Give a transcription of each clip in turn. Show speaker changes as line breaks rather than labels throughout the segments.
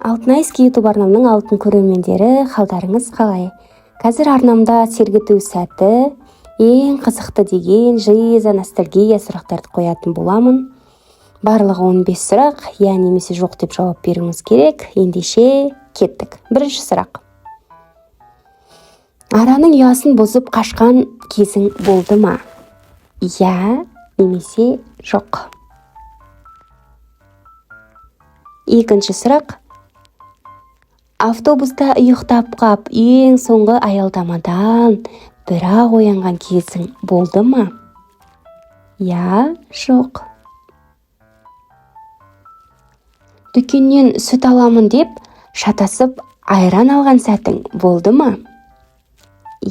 Алтынайский YouTube арнамның алтын көрермендері, қалдарыңыз қалай? Қазір арнамда сергіту сәті, ең қызықты деген жиза ностальгия сұрақтарды қоятын боламын. Барлығы 15 сұрақ, я немесе жоқ деп жауап беруіңіз керек. Ендеше кеттік. Бірінші сұрақ. Араның ұясын бұзып қашқан кезің болды ма? Я немесе жоқ. Екінші сұрақ. Автобуста ұйықтап қап, ең соңғы аялдамадан бірақ оянған кезің болды ма? Я, жоқ. Дүкеннен сүт аламын деп шатасып айран алған сәтің болды ма?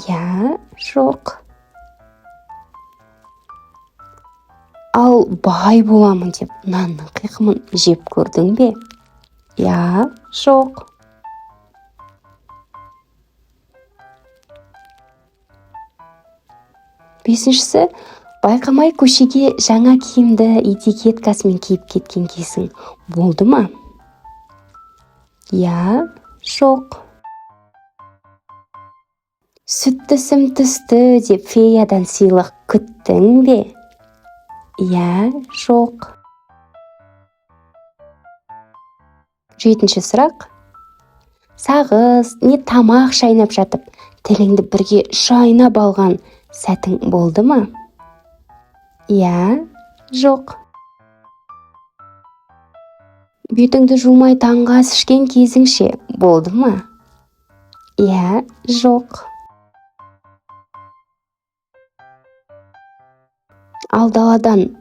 Я, жоқ. Ал бай боламын деп нанның қиқымын жеп көрдің бе? Я, жоқ. Бесіншісі, байқамай көшеге жаңа киімді этикеткасымен киіп кеткен кезің болды ма? Я, жоқ. Сүттісім түсті деп феядан сыйлық күттің бе? Я, жоқ. Жетінші сұрақ. Сағыз, не тамақ шайнап жатып, тіліңді бірге шайнап алған сәтің болды ма? Я, жоқ. Бетіңді жумай таңғы ас ішкен кезіңше болды ма? Я, жоқ. Ал даладан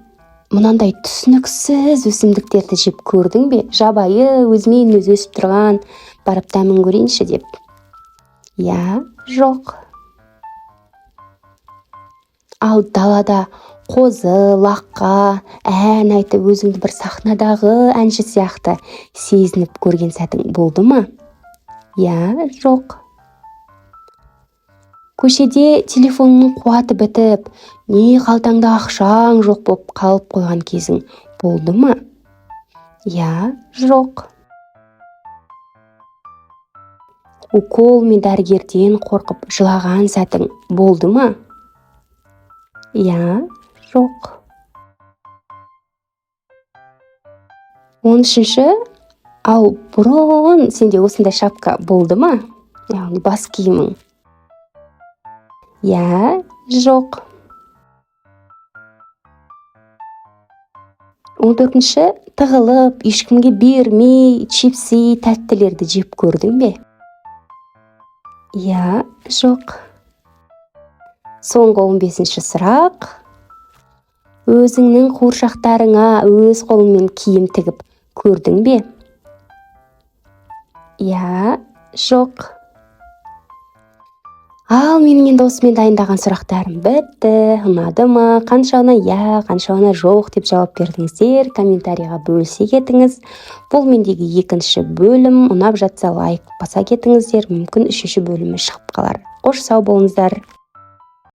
мынандай түсініксіз өсімдіктерді жеп көрдің бе? Жабайы, өзімен өзі өсіп тұрған, барып дәмін көрейінші деп. Я, жоқ. Ал далада қозы, лаққа, ән айтып өзіңді бір сахнадағы әнші сияқты сезініп көрген сәтің болды ма? Я, жоқ. Көшеде телефонның қуаты бітіп, не қалтаңда ақшаң жоқ боп қалып қойған кезің болды ма? Я, жоқ. Укол мен дәрігерден қорқып жылаған сәтің болды ма? Я, жоқ. 13-ші, ал бұрын сенде осындай шапка болды ма? Яғни бас киімің. Я, жоқ. 14-ші, тығылып, ешкімге бермей, чипси, тәттілерді жеп көрдің бе? Я, жоқ. Соңғы 15-ші сұрақ. Өзіңнің қуыршақтарыңа өз қолыңмен киім тігіп көрдің бе? Я, жоқ. Ал менің енді осымен дайындаған сұрақтарым бітті. Ұнады ма? Қаншауына я, қаншауына жоқ деп жауап бердіңіздер. Комментарийға бөлісе кетіңіз. Бұл мендегі екінші бөлім. Ұнап жатса лайк баса кетіңіздер. Мүмкін үшінші бөлімі шығып қалар. Қош сау болыңыздар.